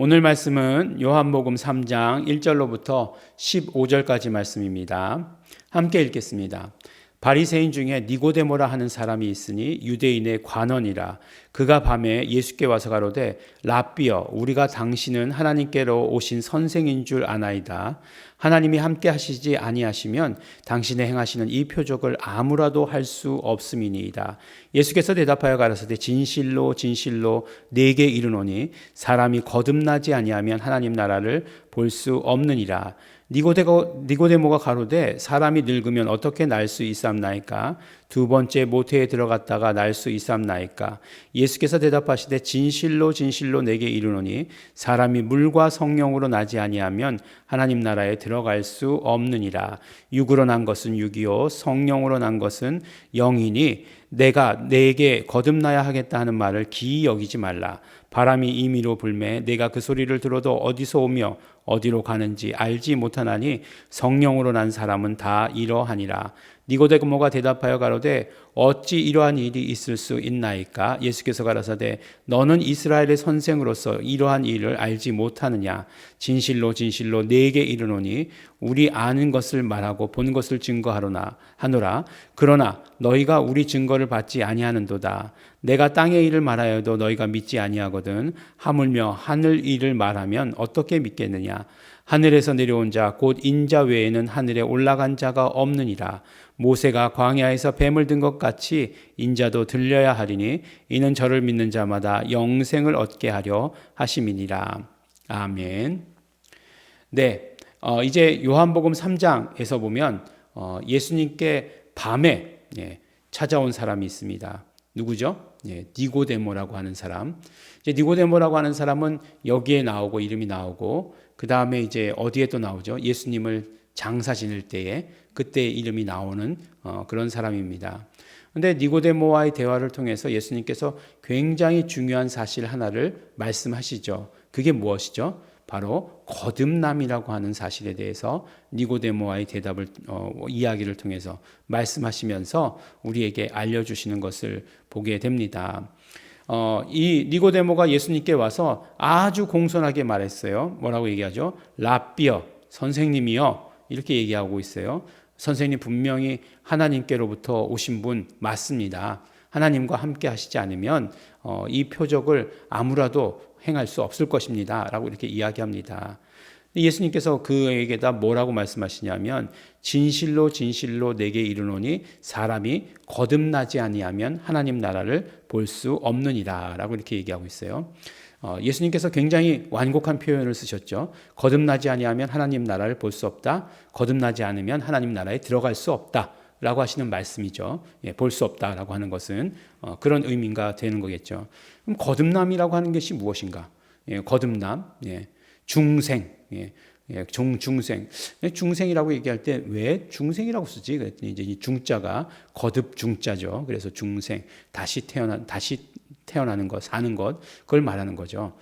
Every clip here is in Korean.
오늘 말씀은 요한복음 3장 1절로부터 15절까지 말씀입니다. 함께 읽겠습니다. 바리새인 중에 니고데모라 하는 사람이 있으니 유대인의 관원이라. 그가 밤에 예수께 와서 가로되 랍비여, 우리가 당신은 하나님께로 오신 선생인 줄 아나이다. 하나님이 함께 하시지 아니하시면 당신의 행하시는 이 표적을 아무라도 할 수 없음이니이다. 예수께서 대답하여 가라사대 진실로 진실로 네게 이르노니 사람이 거듭나지 아니하면 하나님 나라를 볼 수 없느니라. 니고데모가 가로되 사람이 늙으면 어떻게 날 수 있삼나이까? 두 번째 모태에 들어갔다가 날 수 있삼나이까? 예수께서 대답하시되 진실로 진실로 내게 이르노니 사람이 물과 성령으로 나지 아니하면 하나님 나라에 들어갈 수 없느니라. 육으로 난 것은 육이요 성령으로 난 것은 영이니 내가 내게 거듭나야 하겠다 하는 말을 기이 여기지 말라. 바람이 임의로 불매 내가 그 소리를 들어도 어디서 오며 어디로 가는지 알지 못하나니 성령으로 난 사람은 다 이러하니라. 니고데모가 대답하여 가로되 어찌 이러한 일이 있을 수 있나이까? 예수께서 가라사대 너는 이스라엘의 선생으로서 이러한 일을 알지 못하느냐? 진실로 진실로 네게 이르노니 우리 아는 것을 말하고 본 것을 증거하노라. 그러나 너희가 우리 증거를 받지 아니하는도다. 내가 땅의 일을 말하여도 너희가 믿지 아니하거든. 하물며 하늘 일을 말하면 어떻게 믿겠느냐? 하늘에서 내려온 자 곧 인자 외에는 하늘에 올라간 자가 없느니라. 모세가 광야에서 뱀을 든 것 같이 인자도 들려야 하리니 이는 저를 믿는 자마다 영생을 얻게 하려 하심이니라. 아멘. 네, 이제 요한복음 3장에서 보면 예수님께 밤에 찾아온 사람이 있습니다. 누구죠? 니고데모라고 하는 사람. 이제 니고데모라고 하는 사람은 여기에 나오고 이름이 나오고 그 다음에 이제 어디에 또 나오죠? 예수님을 장사 지낼 때에 그때 이름이 나오는 그런 사람입니다. 그런데 니고데모와의 대화를 통해서 예수님께서 굉장히 중요한 사실 하나를 말씀하시죠. 그게 무엇이죠? 바로 거듭남이라고 하는 사실에 대해서 니고데모와의 대답을 이야기를 통해서 말씀하시면서 우리에게 알려주시는 것을 보게 됩니다. 이 니고데모가 예수님께 와서 아주 공손하게 말했어요. 뭐라고 얘기하죠? 랍비여, 선생님이여, 이렇게 얘기하고 있어요. 선생님 분명히 하나님께로부터 오신 분 맞습니다. 하나님과 함께 하시지 않으면 이 표적을 아무라도 행할 수 없을 것입니다. 라고 이렇게 이야기합니다. 예수님께서 그에게다 뭐라고 말씀하시냐면 진실로 진실로 내게 이르노니 사람이 거듭나지 아니하면 하나님 나라를 볼 수 없느니라 라고 이렇게 얘기하고 있어요. 예수님께서 굉장히 완곡한 표현을 쓰셨죠. 거듭나지 아니하면 하나님 나라를 볼 수 없다. 거듭나지 않으면 하나님 나라에 들어갈 수 없다 라고 하시는 말씀이죠. 볼 수 없다라고 하는 것은 그런 의미가 되는 거겠죠. 그럼 거듭남이라고 하는 것이 무엇인가? 거듭남, 중생, 중생. 중생이라고 얘기할 때 왜 중생이라고 쓰지? 그랬더니 이제 이 중자가 거듭 중자죠. 그래서 중생, 다시 태어나는 것, 사는 것, 그걸 말하는 거죠.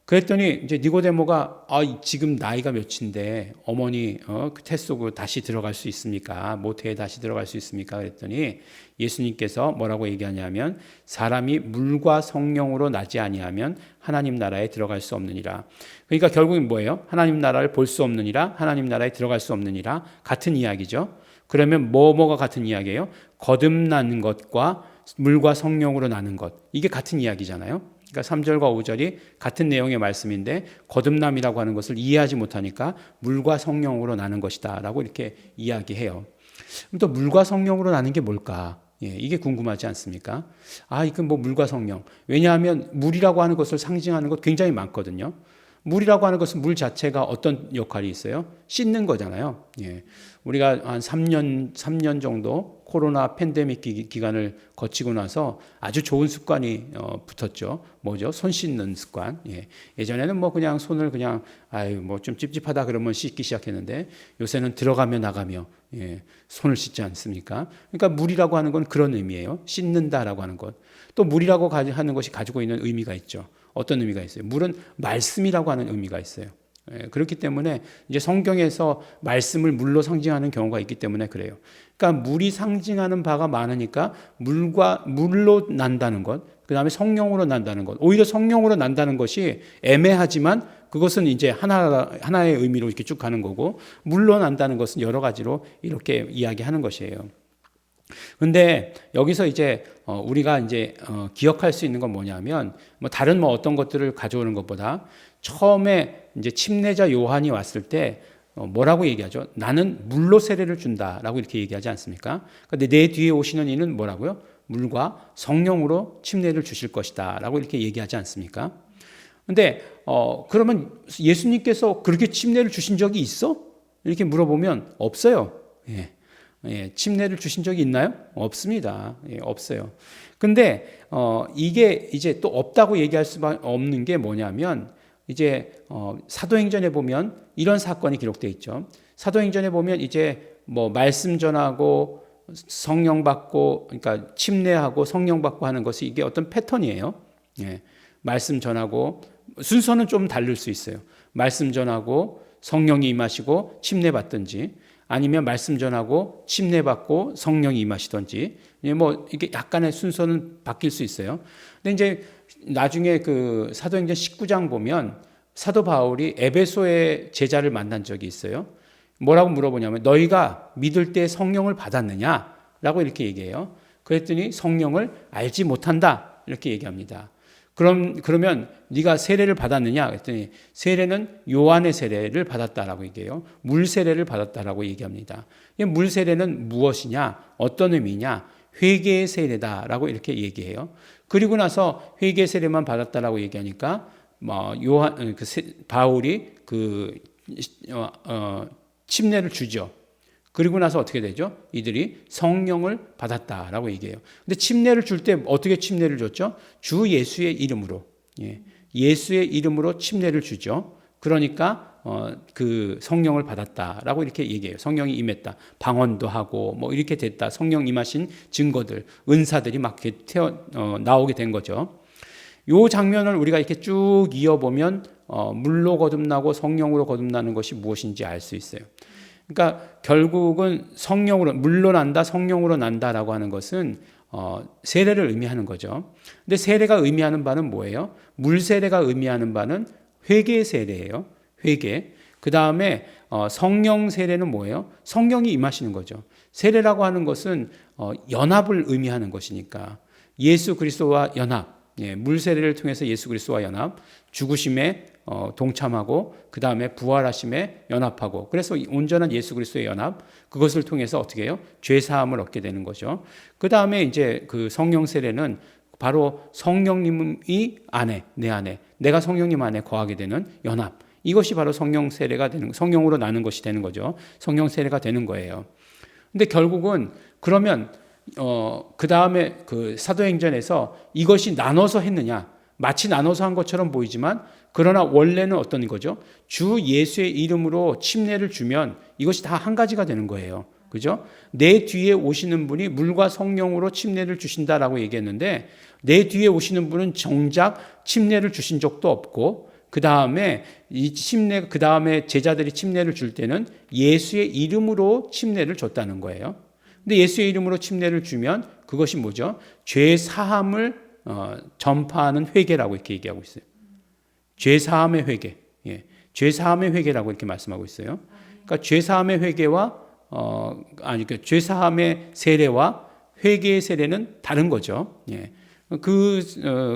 그랬더니 이제 니고데모가 지금 나이가 몇인데 어머니 그 태 속으로 다시 들어갈 수 있습니까? 모태에 다시 들어갈 수 있습니까? 그랬더니 예수님께서 뭐라고 얘기하냐면 사람이 물과 성령으로 나지 아니하면 하나님 나라에 들어갈 수 없느니라. 그러니까 결국은 뭐예요? 하나님 나라를 볼 수 없느니라, 하나님 나라에 들어갈 수 없느니라, 같은 이야기죠. 그러면 뭐가 같은 이야기예요? 거듭나는 것과 물과 성령으로 나는 것, 이게 같은 이야기잖아요. 그러니까 3절과 5절이 같은 내용의 말씀인데 거듭남이라고 하는 것을 이해하지 못하니까 물과 성령으로 나는 것이다 라고 이렇게 이야기해요. 그럼 또 물과 성령으로 나는 게 뭘까? 이게 궁금하지 않습니까? 이건 뭐 물과 성령. 왜냐하면 물이라고 하는 것을 상징하는 것 굉장히 많거든요. 물이라고 하는 것은 물 자체가 어떤 역할이 있어요? 씻는 거잖아요. 우리가 한 3년 정도 코로나 팬데믹 기간을 거치고 나서 아주 좋은 습관이 붙었죠. 뭐죠? 손 씻는 습관. 예전에는 뭐 그냥 손을 그냥 뭐 좀 찝찝하다 그러면 씻기 시작했는데 요새는 들어가며 나가며 손을 씻지 않습니까? 그러니까 물이라고 하는 건 그런 의미예요. 씻는다라고 하는 것. 또 물이라고 하는 것이 가지고 있는 의미가 있죠. 어떤 의미가 있어요? 물은 말씀이라고 하는 의미가 있어요. 그렇기 때문에 이제 성경에서 말씀을 물로 상징하는 경우가 있기 때문에 그래요. 그러니까 물이 상징하는 바가 많으니까 물로 난다는 것, 그 다음에 성령으로 난다는 것. 오히려 성령으로 난다는 것이 애매하지만 그것은 이제 하나의 의미로 이렇게 쭉 가는 거고, 물로 난다는 것은 여러 가지로 이렇게 이야기하는 것이에요. 근데 여기서 이제 우리가 이제 기억할 수 있는 건 뭐냐면, 뭐 다른 어떤 것들을 가져오는 것보다 처음에 이제 침례자 요한이 왔을 때 뭐라고 얘기하죠? 나는 물로 세례를 준다라고 이렇게 얘기하지 않습니까? 근데 내 뒤에 오시는 이는 뭐라고요? 물과 성령으로 침례를 주실 것이다라고 이렇게 얘기하지 않습니까? 근데 그러면 예수님께서 그렇게 침례를 주신 적이 있어? 이렇게 물어보면 없어요. 침례를 주신 적이 있나요? 없습니다. 없어요. 근데 이게 이제 또 없다고 얘기할 수밖에 없는 게 뭐냐면, 이제 사도행전에 보면 이런 사건이 기록되어 있죠. 사도행전에 보면 이제 뭐 말씀 전하고 성령 받고, 그러니까 침례하고 성령 받고 하는 것이 이게 어떤 패턴이에요. 말씀 전하고, 순서는 좀 다를 수 있어요. 말씀 전하고 성령이 임하시고 침례 받든지, 아니면 말씀 전하고 침례 받고 성령이 임하시든지, 뭐 이게 약간의 순서는 바뀔 수 있어요. 근데 이제 나중에 그 사도행전 19장 보면 사도 바울이 에베소의 제자를 만난 적이 있어요. 뭐라고 물어보냐면, 너희가 믿을 때 성령을 받았느냐? 라고 이렇게 얘기해요. 그랬더니 성령을 알지 못한다. 이렇게 얘기합니다. 그러면 네가 세례를 받았느냐? 그랬더니 세례는 요한의 세례를 받았다라고 얘기해요. 물 세례를 받았다라고 얘기합니다. 물 세례는 무엇이냐? 어떤 의미냐? 회개의 세례다라고 이렇게 얘기해요. 그리고 나서 회개의 세례만 받았다라고 얘기하니까 바울이 침례를 주죠. 그리고 나서 어떻게 되죠? 이들이 성령을 받았다라고 얘기해요. 근데 침례를 줄 때 어떻게 침례를 줬죠? 주 예수의 이름으로. 예수의 이름으로 침례를 주죠. 그러니까 그 성령을 받았다라고 이렇게 얘기해요. 성령이 임했다. 방언도 하고 뭐 이렇게 됐다. 성령 임하신 증거들, 은사들이 막 이렇게 나오게 된 거죠. 요 장면을 우리가 이렇게 쭉 이어보면 물로 거듭나고 성령으로 거듭나는 것이 무엇인지 알 수 있어요. 그러니까 결국은 성령으로, 물로 난다, 성령으로 난다라고 하는 것은 세례를 의미하는 거죠. 근데 세례가 의미하는 바는 뭐예요? 물 세례가 의미하는 바는 회개 세례예요. 회개. 그 다음에 성령 세례는 뭐예요? 성령이 임하시는 거죠. 세례라고 하는 것은 연합을 의미하는 것이니까 예수 그리스도와 연합, 물 세례를 통해서 예수 그리스도와 연합, 죽으심에 동참하고 그 다음에 부활하심에 연합하고, 그래서 온전한 예수 그리스도의 연합, 그것을 통해서 어떻게 해요? 죄 사함을 얻게 되는 거죠. 그 다음에 이제 그 성령 세례는 바로 성령님이 내 안에, 내가 성령님 안에 거하게 되는 연합, 이것이 바로 성령 세례가 되는, 성령으로 나는 것이 되는 거죠. 성령 세례가 되는 거예요. 근데 결국은 그러면 그 다음에 그 사도행전에서 이것이 나눠서 했느냐? 마치 나눠서 한 것처럼 보이지만, 그러나 원래는 어떤 거죠? 주 예수의 이름으로 침례를 주면 이것이 다 한 가지가 되는 거예요. 그죠? 내 뒤에 오시는 분이 물과 성령으로 침례를 주신다라고 얘기했는데, 내 뒤에 오시는 분은 정작 침례를 주신 적도 없고, 그 다음에 그 다음에 제자들이 침례를 줄 때는 예수의 이름으로 침례를 줬다는 거예요. 근데 예수의 이름으로 침례를 주면 그것이 뭐죠? 죄 사함을 전파하는 회개라고 이렇게 얘기하고 있어요. 죄 사함의 회개, 죄 사함의 회개라고 이렇게 말씀하고 있어요. 그러니까 죄 사함의 회개와 죄 사함의 세례와 회개의 세례는 다른 거죠.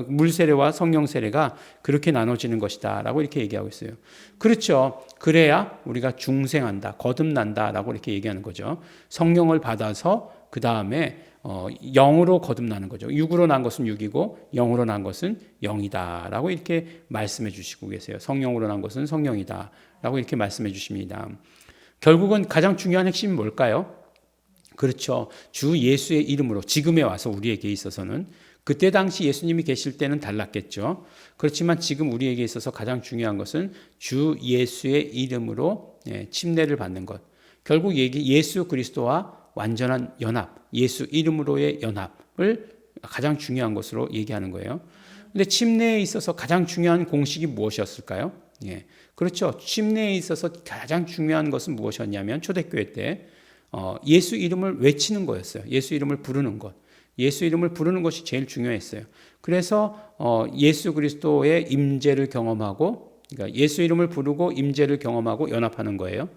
물 세례와 성령 세례가 그렇게 나눠지는 것이다라고 이렇게 얘기하고 있어요. 그렇죠. 그래야 우리가 중생한다, 거듭난다라고 이렇게 얘기하는 거죠. 성령을 받아서 그 다음에 영으로 거듭나는 거죠. 육으로 난 것은 육이고 영으로 난 것은 영이다라고 이렇게 말씀해 주시고 계세요. 성령으로 난 것은 성령이다라고 이렇게 말씀해 주십니다. 결국은 가장 중요한 핵심이 뭘까요? 그렇죠. 주 예수의 이름으로, 지금에 와서 우리에게 있어서는, 그때 당시 예수님이 계실 때는 달랐겠죠. 그렇지만 지금 우리에게 있어서 가장 중요한 것은 주 예수의 이름으로 침례를 받는 것. 결국 예수 그리스도와 완전한 연합, 예수 이름으로의 연합을 가장 중요한 것으로 얘기하는 거예요. 근데 침례에 있어서 가장 중요한 공식이 무엇이었을까요? 그렇죠. 침례에 있어서 가장 중요한 것은 무엇이었냐면 초대교회 때 예수 이름을 외치는 거였어요. 예수 이름을 부르는 것. 예수 이름을 부르는 것이 제일 중요했어요. 그래서 예수 그리스도의 임재를 경험하고, 그러니까 예수 이름을 부르고 임재를 경험하고 연합하는 거예요.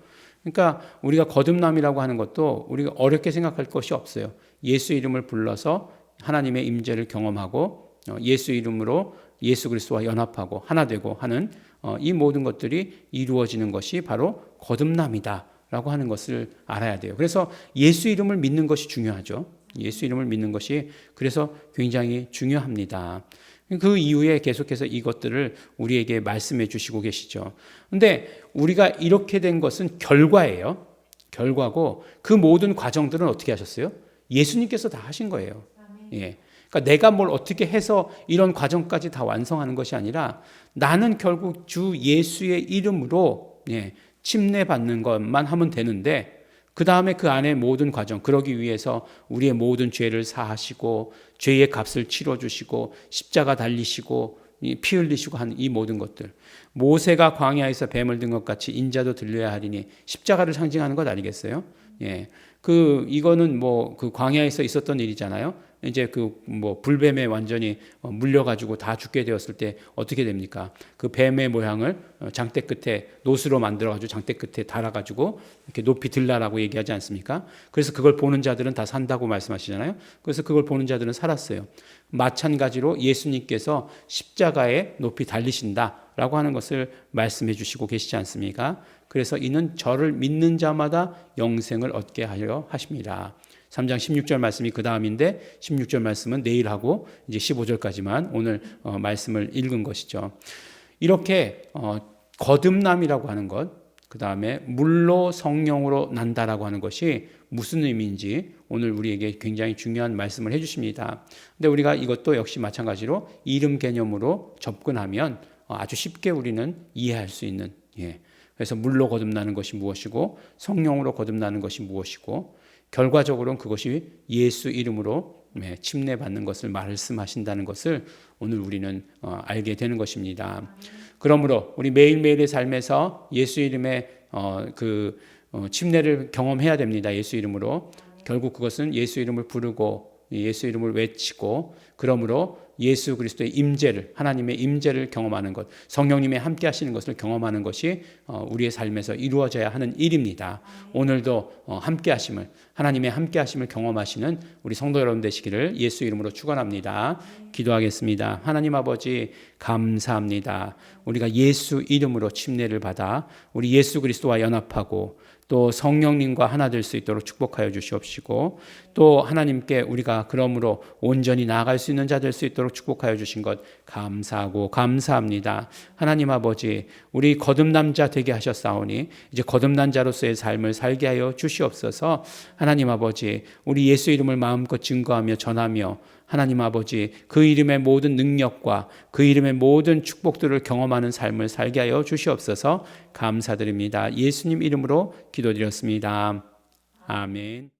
그러니까 우리가 거듭남이라고 하는 것도 우리가 어렵게 생각할 것이 없어요. 예수 이름을 불러서 하나님의 임재를 경험하고 예수 이름으로 예수 그리스도와 연합하고 하나 되고 하는 이 모든 것들이 이루어지는 것이 바로 거듭남이다라고 하는 것을 알아야 돼요. 그래서 예수 이름을 믿는 것이 중요하죠. 예수 이름을 믿는 것이 그래서 굉장히 중요합니다. 그 이후에 계속해서 이것들을 우리에게 말씀해 주시고 계시죠. 근데 우리가 이렇게 된 것은 결과예요. 결과고 그 모든 과정들은 어떻게 하셨어요? 예수님께서 다 하신 거예요. 예. 그러니까 내가 뭘 어떻게 해서 이런 과정까지 다 완성하는 것이 아니라 나는 결국 주 예수의 이름으로 침례받는 것만 하면 되는데 그 다음에 그 안에 모든 과정, 그러기 위해서 우리의 모든 죄를 사하시고 죄의 값을 치러주시고 십자가 달리시고 피 흘리시고 하는 이 모든 것들, 모세가 광야에서 뱀을 든 것 같이 인자도 들려야 하리니 십자가를 상징하는 것 아니겠어요? 이거는 그 광야에서 있었던 일이잖아요. 이제 불뱀에 완전히 물려가지고 다 죽게 되었을 때 어떻게 됩니까? 그 뱀의 모양을 장대 끝에 노수로 만들어가지고 장대 끝에 달아가지고 이렇게 높이 들라라고 얘기하지 않습니까? 그래서 그걸 보는 자들은 다 산다고 말씀하시잖아요. 그래서 그걸 보는 자들은 살았어요. 마찬가지로 예수님께서 십자가에 높이 달리신다라고 하는 것을 말씀해 주시고 계시지 않습니까? 그래서 이는 저를 믿는 자마다 영생을 얻게 하려 하십니다. 3장 16절 말씀이 그 다음인데 16절 말씀은 내일 하고 이제 15절까지만 오늘 말씀을 읽은 것이죠. 이렇게 거듭남이라고 하는 것, 그 다음에 물로 성령으로 난다라고 하는 것이 무슨 의미인지 오늘 우리에게 굉장히 중요한 말씀을 해주십니다. 근데 우리가 이것도 역시 마찬가지로 이름 개념으로 접근하면 아주 쉽게 우리는 이해할 수 있는, 그래서 물로 거듭나는 것이 무엇이고 성령으로 거듭나는 것이 무엇이고 결과적으로는 그것이 예수 이름으로 침례받는 것을 말씀하신다는 것을 오늘 우리는 알게 되는 것입니다. 그러므로 우리 매일매일의 삶에서 예수 이름의 침례를 경험해야 됩니다. 예수 이름으로. 결국 그것은 예수 이름을 부르고 예수 이름을 외치고 그러므로 예수 그리스도의 임재를, 하나님의 임재를 경험하는 것, 성령님의 함께 하시는 것을 경험하는 것이 우리의 삶에서 이루어져야 하는 일입니다. 오늘도 함께 하심을, 하나님의 함께 하심을 경험하시는 우리 성도 여러분 되시기를 예수 이름으로 축원합니다. 기도하겠습니다. 하나님 아버지 감사합니다. 우리가 예수 이름으로 침례를 받아 우리 예수 그리스도와 연합하고 또 성령님과 하나 될 수 있도록 축복하여 주시옵시고 또 하나님께 우리가 그러므로 온전히 나아갈 수 있는 자 될 수 있도록 축복하여 주신 것 감사하고 감사합니다. 하나님 아버지 우리 거듭난 자 되게 하셨사오니 이제 거듭난 자로서의 삶을 살게 하여 주시옵소서. 하나님 아버지 우리 예수 이름을 마음껏 증거하며 전하며 하나님 아버지 그 이름의 모든 능력과 그 이름의 모든 축복들을 경험하는 삶을 살게 하여 주시옵소서. 감사드립니다. 예수님 이름으로 기도드렸습니다. 아멘.